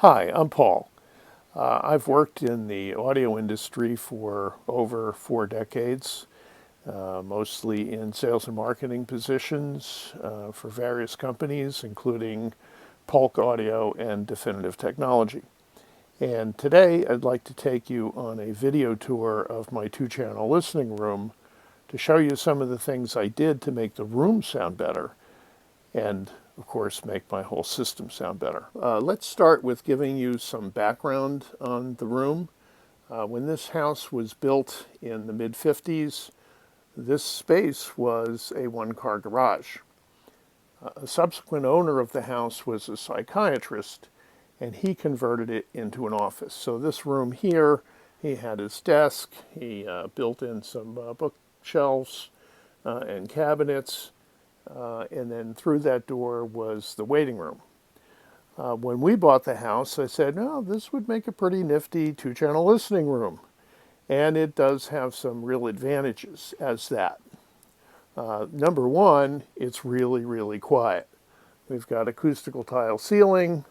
Hi, I'm Paul. I've worked in the audio industry for over 4 decades, mostly in sales and marketing positions for various companies, including Polk Audio and Definitive Technology. And today I'd like to take you on a video tour of my two-channel listening room to show you some of the things I did to make the room sound better and of course make my whole system sound better. Let's start with giving you some background on the room. When this house was built in the mid-50s, this space was a one-car garage. A subsequent owner of the house was a psychiatrist, and he converted it into an office. So this room here, he had his desk, he built in some bookshelves and cabinets, and then through that door was the waiting room. When we bought the house, I said, no, this would make a pretty nifty two-channel listening room. And it does have some real advantages as that. Number one, it's really, really quiet. We've got acoustical tile ceiling,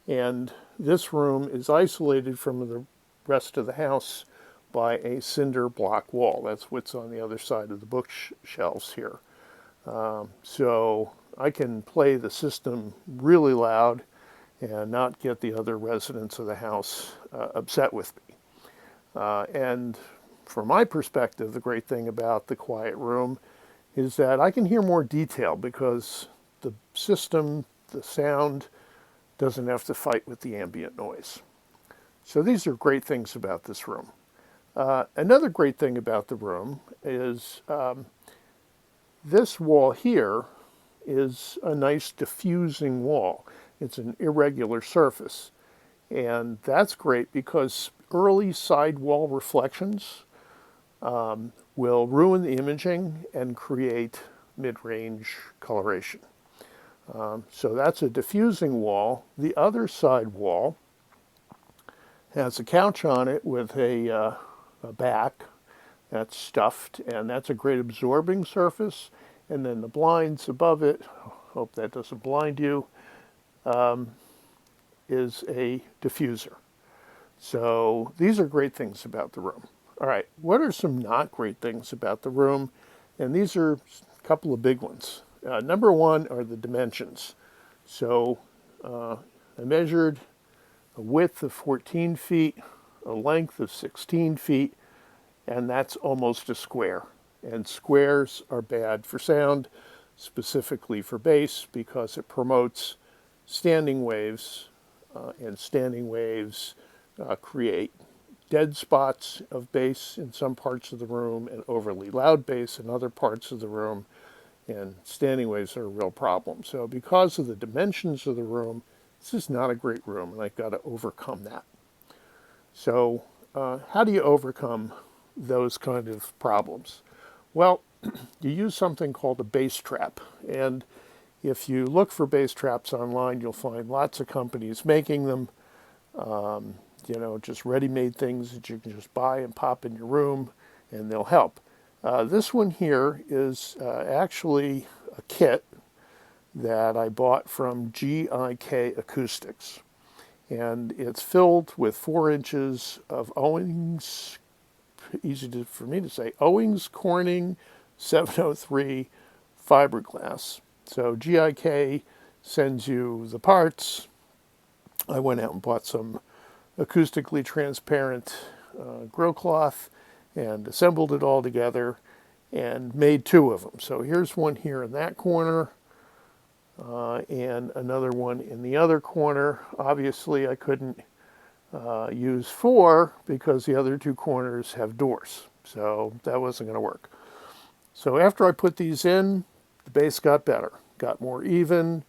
and this room is isolated from the rest of the house by a cinder block wall. That's what's on the other side of the bookshelves here. So I can play the system really loud and not get the other residents of the house upset with me. And from my perspective, the great thing about the quiet room is that I can hear more detail because the system, the sound, doesn't have to fight with the ambient noise. So these are great things about this room. Another great thing about the room is this wall here is a nice diffusing wall. It's an irregular surface. And that's great because early sidewall reflections will ruin the imaging and create mid-range coloration. So that's a diffusing wall. The other side wall has a couch on it with a back that's stuffed, and that's a great absorbing surface. And then the blinds above it, hope that doesn't blind you, is a diffuser. So these are great things about the room. All right, what are some not great things about the room? And these are a couple of big ones. Number one are the dimensions. So I measured a width of 14 feet, a length of 16 feet, and that's almost a square. And squares are bad for sound, specifically for bass, because it promotes standing waves, and standing waves create dead spots of bass in some parts of the room and overly loud bass in other parts of the room, and standing waves are a real problem. So because of the dimensions of the room, this is not a great room, and I've got to overcome that. So how do you overcome those kind of problems? Well, you use something called a bass trap. And if you look for bass traps online, you'll find lots of companies making them, just ready-made things that you can just buy and pop in your room, and they'll help. This one here is actually a kit that I bought from K.I.S.S Acoustics. And it's filled with 4 inches of Owings, for me to say, Owings Corning 703 fiberglass. So K.I.S.S sends you the parts. I went out and bought some acoustically transparent grill cloth and assembled it all together and made 2 of them. So here's one here in that corner and another one in the other corner. Obviously I couldn't use 4 because the other 2 corners have doors. So that wasn't going to work. So after I put these in, the bass got better, got more even,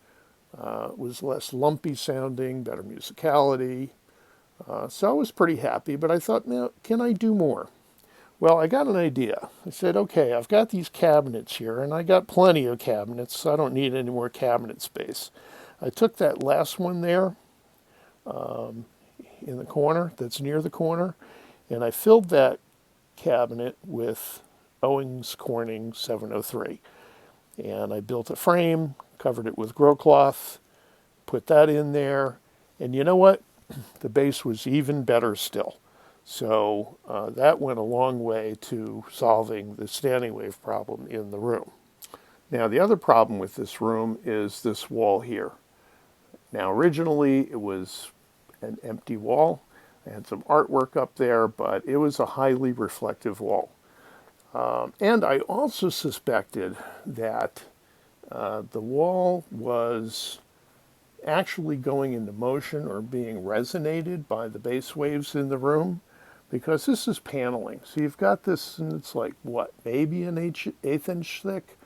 was less lumpy sounding, better musicality. So I was pretty happy, but I thought, now, can I do more? Well, I got an idea. I said, okay, I've got these cabinets here, and I got plenty of cabinets, so I don't need any more cabinet space. I took that last one there in the corner, that's near the corner, and I filled that cabinet with Owings Corning 703. And I built a frame, covered it with grow cloth, put that in there, and you know what? the bass was even better still. So that went a long way to solving the standing wave problem in the room. Now, the other problem with this room is this wall here. Now, originally it was an empty wall. I had some artwork up there, but it was a highly reflective wall. And I also suspected that the wall was actually going into motion or being resonated by the bass waves in the room, because this is paneling. So you've got this, and it's like, what, maybe an eighth inch thick,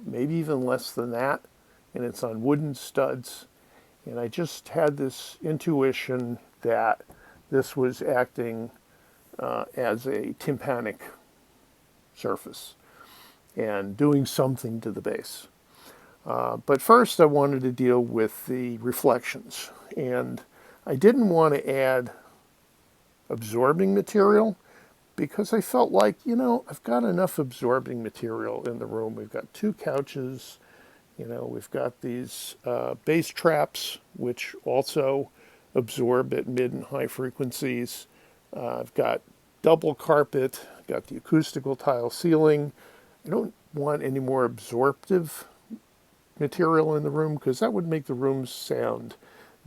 maybe even less than that, and it's on wooden studs. And I just had this intuition that this was acting as a tympanic surface and doing something to the bass. But first I wanted to deal with the reflections, and I didn't want to add absorbing material because I felt like, I've got enough absorbing material in the room. We've got 2 couches, we've got these bass traps, which also absorb at mid and high frequencies. I've got double carpet, got the acoustical tile ceiling. I don't want any more absorptive material in the room because that would make the room sound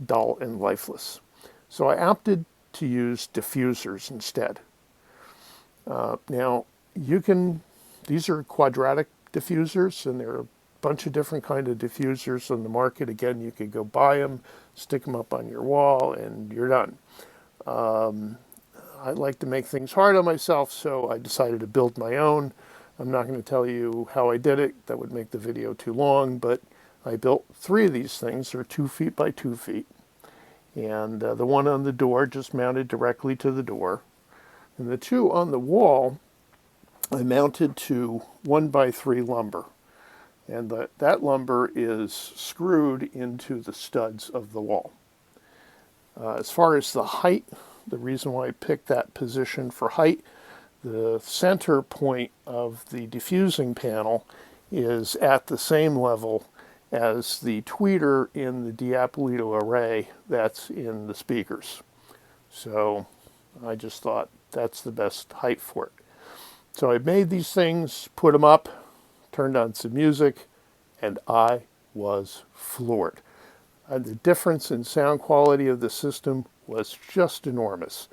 dull and lifeless. So I opted to use diffusers instead. Now, these are quadratic diffusers, and there are a bunch of different kind of diffusers on the market. Again, you could go buy them, stick them up on your wall, and you're done. I like to make things hard on myself, so I decided to build my own. I'm not going to tell you how I did it. That would make the video too long, but I built 3 of these things. They're 2 feet by 2 feet. And the one on the door just mounted directly to the door. And the 2 on the wall, I mounted to 1 by 3 lumber. And that lumber is screwed into the studs of the wall. As far as the height, the reason why I picked that position for height, the center point of the diffusing panel is at the same level as the tweeter in the Diapolito array that's in the speakers. So I just thought that's the best height for it. So I made these things, put them up, turned on some music, and I was floored. The difference in sound quality of the system was just enormous.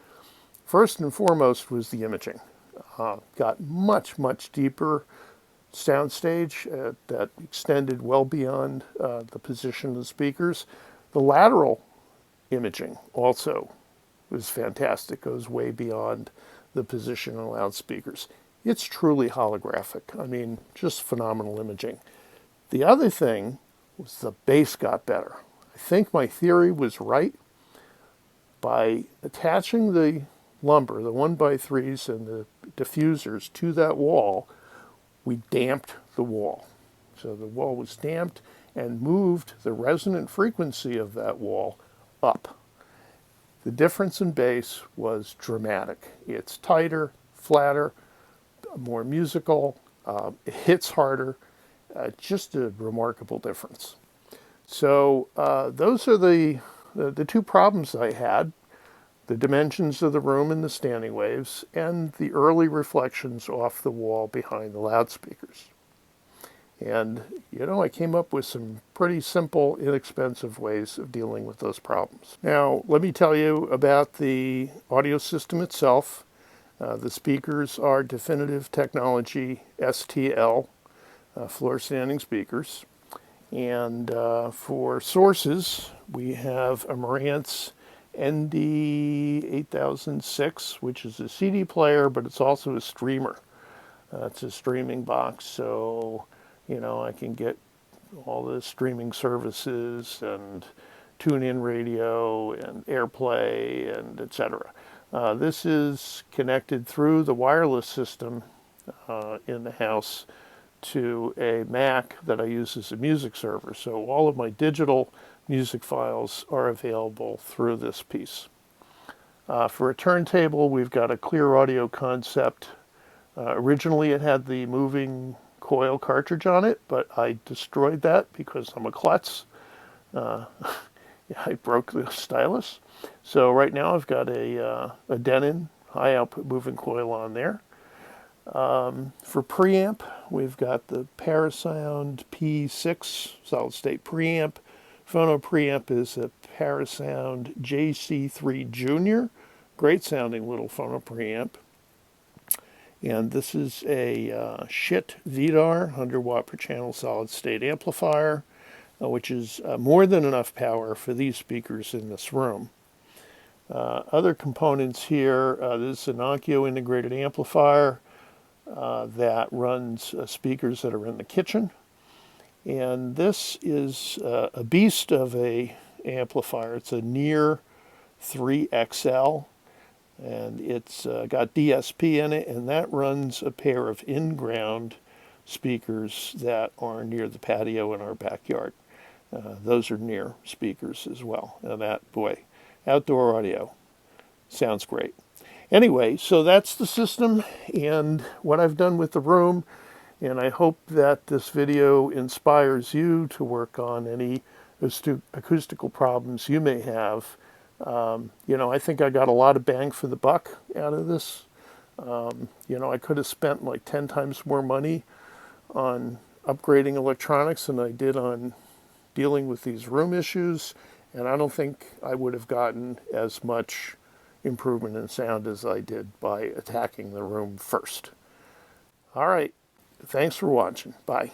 First and foremost was the imaging. Got much, much deeper soundstage that extended well beyond the position of the speakers. The lateral imaging also was fantastic, goes way beyond the position of loudspeakers. It's truly holographic. I mean, just phenomenal imaging. The other thing was the bass got better. I think my theory was right. By attaching the lumber, the 1 by 3s and the diffusers to that wall, we damped the wall. So the wall was damped and moved the resonant frequency of that wall up. The difference in bass was dramatic. It's tighter, flatter, more musical, it hits harder, just a remarkable difference. So those are the 2 problems I had: the dimensions of the room and the standing waves, and the early reflections off the wall behind the loudspeakers. And, I came up with some pretty simple, inexpensive ways of dealing with those problems. Now, let me tell you about the audio system itself. The speakers are Definitive Technology STL, floor standing speakers. And for sources, we have a Marantz ND8006, which is a CD player, but it's also a streamer. It's a streaming box, so I can get all the streaming services and TuneIn Radio and AirPlay and etc. This is connected through the wireless system in the house to a Mac that I use as a music server. So all of my digital music files are available through this piece. For a turntable, we've got a Clear Audio Concept. Originally it had the moving coil cartridge on it, but I destroyed that because I'm a klutz. I broke the stylus. So right now I've got a Denon high output moving coil on there. For preamp, we've got the Parasound P6 solid state preamp. Phono preamp is a Parasound JC3 Junior. Great sounding little phono preamp. And this is a SHIT VDAR, 100 watt per channel solid state amplifier, which is more than enough power for these speakers in this room. Other components here, this is an Onkyo integrated amplifier that runs speakers that are in the kitchen. And this is a beast of a amplifier. It's a Near 3XL, and it's got DSP in it, and that runs a pair of in-ground speakers that are near the patio in our backyard. Those are Near speakers as well. And that, boy, outdoor audio sounds great. Anyway, so that's the system and what I've done with the room, and I hope that this video inspires you to work on any acoustical problems you may have. I think I got a lot of bang for the buck out of this. I could have spent like 10 times more money on upgrading electronics than I did on dealing with these room issues, and I don't think I would have gotten as much improvement in sound as I did by attacking the room first. All right, thanks for watching. Bye.